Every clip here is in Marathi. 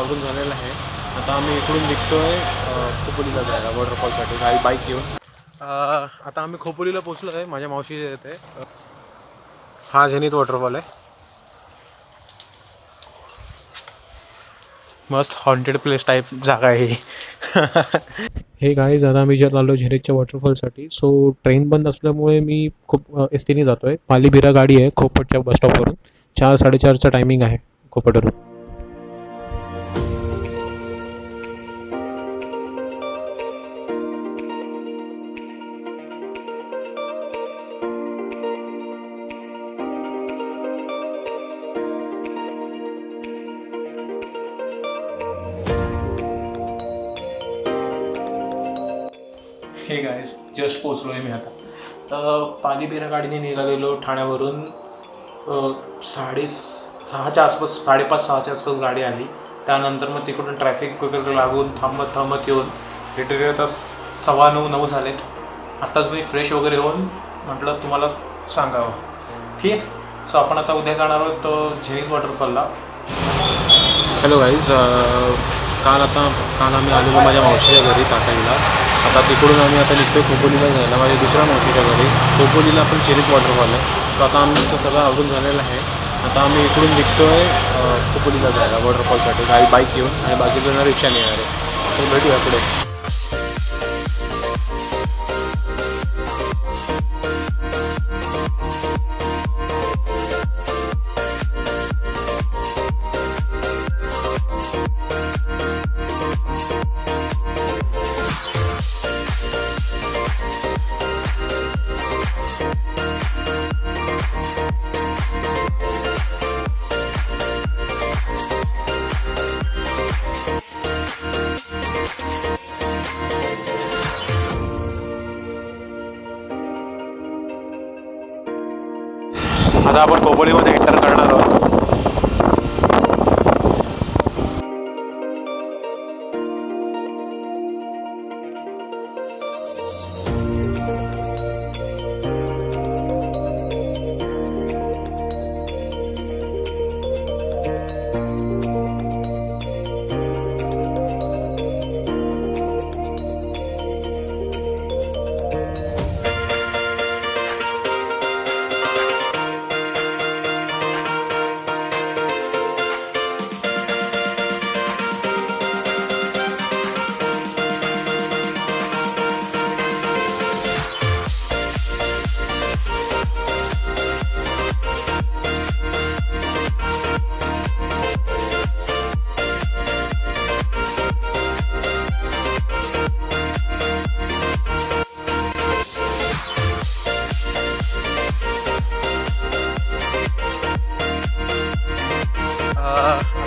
आवरून झालेला आहे. आता आम्ही इकडून निघतोय खोपोलीला जायला वॉटरफॉलसाठी गाडी बाईक घेऊन. आता आम्ही खोपोलीला पोचलो आहे. माझ्या मावशी येते. हा झेनिथ वॉटरफॉल आहे. मस्त हॉन्टेड प्लेस टाईप जागा आहे. हे गाईज आता आम्ही जे चाललो झेनिथच्या वॉटरफॉलसाठी. सो ट्रेन बंद असल्यामुळे मी खूप एस टीने जातोय. पालीबिरा गाडी आहे खोपटच्या बसस्टॉपवरून. 4-4:30चा टायमिंग आहे खोपटवरून. हे गाईज जस्ट पोचलो आहे मी आता. पालीबिरा गाडीने निघालेलो ठाण्यावरून. 6:30च्या आसपास, 5:30-6च्या आसपास गाडी आली. त्यानंतर मग तिकडून ट्रॅफिक वगैरे लागून थांबत येऊन लिटरली आता 9:15-9 झालेत. आत्ताच मी फ्रेश वगैरे होऊन म्हटलं तुम्हाला सांगावं. ठीक आहे. सो आपण आता उद्या जाणार आहोत झेनिथ वॉटरफॉलला. हॅलो गाईज, काल आम्ही आलेलो माझ्या मावशीच्या घरी ताटाईला. आता तिकडून आम्ही आता निघतो खोपोलीला जायला माझ्या दुसऱ्या मावशीच्या घरी. खोपोलीला पण झेनिथ वॉटरफॉल आहे. तर आता आमचं सगळं आवरून झालेलं आहे. आता आम्ही इकडून निघतोय खोपोलीला जायला वॉटरफॉलसाठी गाडी बाईक घेऊन, आणि बाकी जण रिक्षाने येणार आहे. तर भेटूया पुढे. आता आपण खोपोलीमध्ये एंटर करणार आहोत.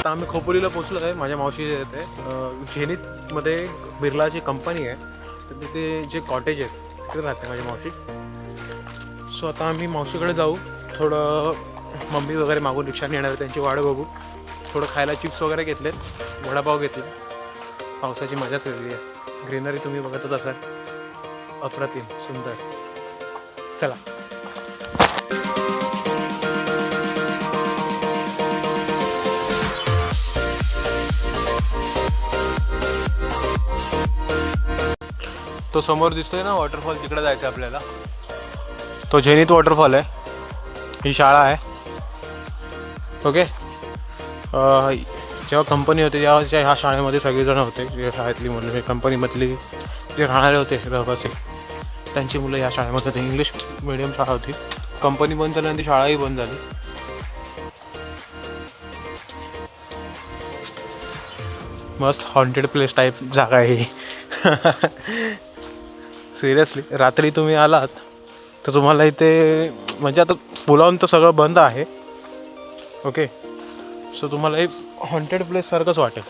आता आम्ही खोपोलीला पोचलो आहे. माझ्या मावशी येते. झेनिथमध्ये बिर्लाची कंपनी आहे. तर तिथे जे कॉटेज आहेत तिथे राहते माझी मावशी. सो आता आम्ही मावशीकडे जाऊ. थोडं मम्मी वगैरे मागून रिक्षाने येणार, त्यांची वाट बघू. थोडं खायला चिप्स वगैरे घेतलेत, वडापाव घेतले. पावसाची मजाच वेगळी आहे. ग्रीनरी तुम्ही बघतच असाल, अप्रतिम सुंदर. चला. तो समोर दिसतोय ना वॉटरफॉल, तिकडे जायचं आहे आपल्याला. तो झेनिथ वॉटरफॉल आहे. ही शाळा आहे. ओके. जेव्हा कंपनी होती तेव्हा ह्या शाळेमध्ये सगळेजण होते. जे शाळेतली मुलं, कंपनीमधली जे राहणारे होते रहिवासी, त्यांची मुलं ह्या शाळेमध्ये होते. इंग्लिश मिडियम शाळा होती. कंपनी बंद झाल्यानंतर शाळाही बंद झाली. मस्त हॉन्टेड प्लेस टाईप जागा आहे. सिरियसली रात्री तुम्ही आलात तर तुम्हाला इथे, म्हणजे आता फुलावून तर सगळं बंद आहे. ओके. सो तुम्हाला एक हॉन्टेड प्लेस सारखंच वाटेल.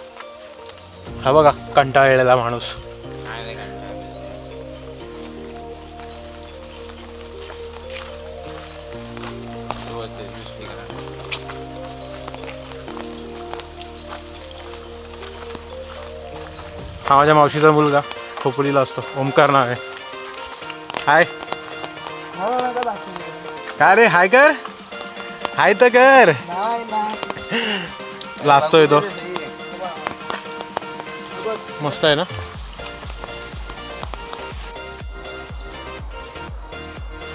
हा बघा कंटाळलेला माणूस. हा माझ्या मावशीचा मुलगा खोपोलीला असतो, ओमकार नाव आहे. हाय. काय रे, हाय कर, हाय तर कर. लाजतोय तो. मस्त आहे ना.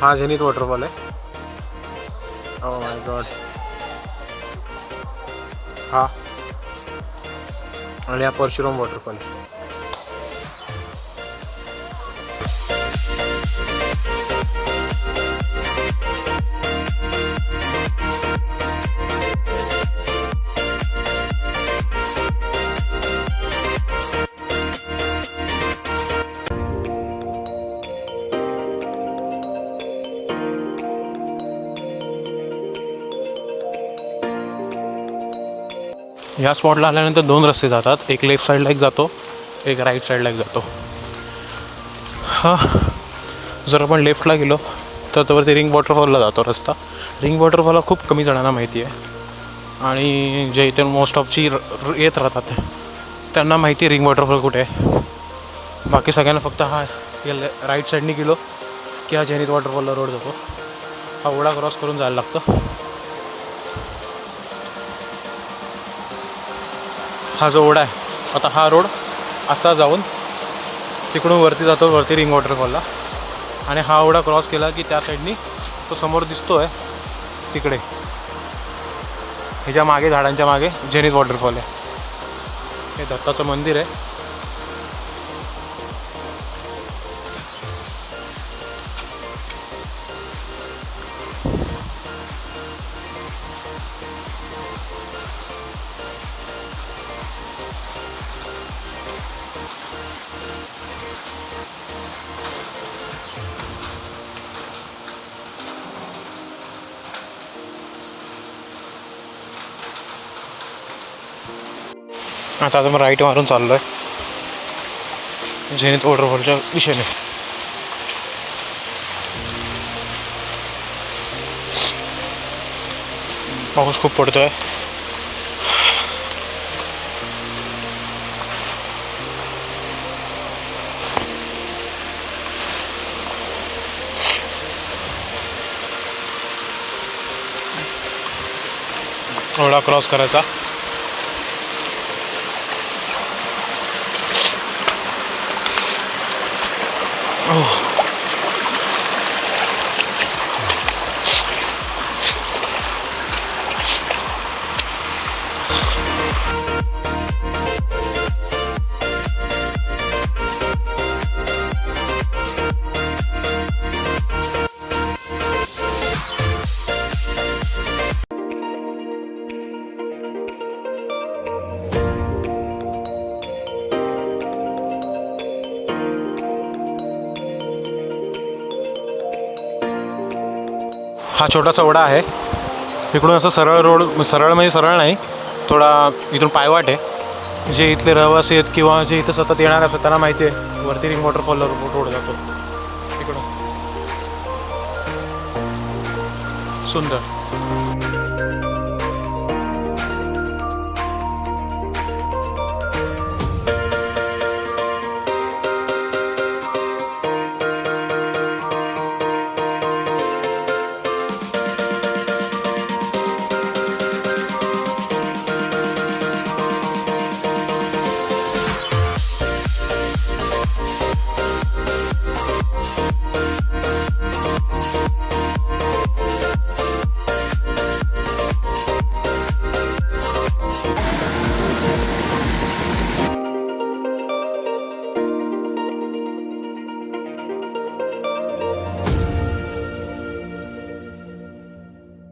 हा झेनिथ वॉटरफॉल आहे. Oh my God. हा आणि हा परशुराम वॉटरफॉल. या स्पॉटला आल्यानंतर 2 रस्ते जातात. एक लेफ्ट साईडला एक जातो, एक राईट साईडला एक जातो. हां, जर आपण लेफ्टला गेलो तर त्यावरती रिंग वॉटरफॉलला जातो रस्ता. रिंग वॉटरफॉलला खूप कमी जणांना माहिती आहे आणि जे इथे मोस्ट ऑफची येत राहतात त्यांना माहिती आहे रिंग वॉटरफॉल कुठे आहे. बाकी सगळ्यांना फक्त हा या राईट साईडनी गेलो की हा झेनिथ वॉटरफॉलला रोड जातो. हा ओढा क्रॉस करून जायला लागतं. हा जो ओढा आहे आता हा रोड असा जाऊन तिकडून वरती जातो, वरती रिंग वॉटरफॉलला. आणि हा ओढा क्रॉस केला की त्या साईडनी तो समोर दिसतो आहे तिकडे, ह्याच्या मागे झाडांच्या मागे झेनिथ वॉटरफॉल आहे. हे दत्ताचं मंदिर आहे. आता मग राईट मारून चाललो आहे झेनिथ वॉटरफॉलच्या दिशेने. पाऊस खूप पडतो आहे. ओढा क्रॉस करायचा. हा छोटासा ओढा आहे. इकडून असं सरळ रोड, सरळ म्हणजे सरळ नाही, थोडा इथून पायवाट आहे. जे इथले रहिवासी आहेत किंवा जे इथं सतत येणार असतात त्यांना माहिती आहे वरती रिंग वॉटरफॉलला रोड जातो. इकडून सुंदर.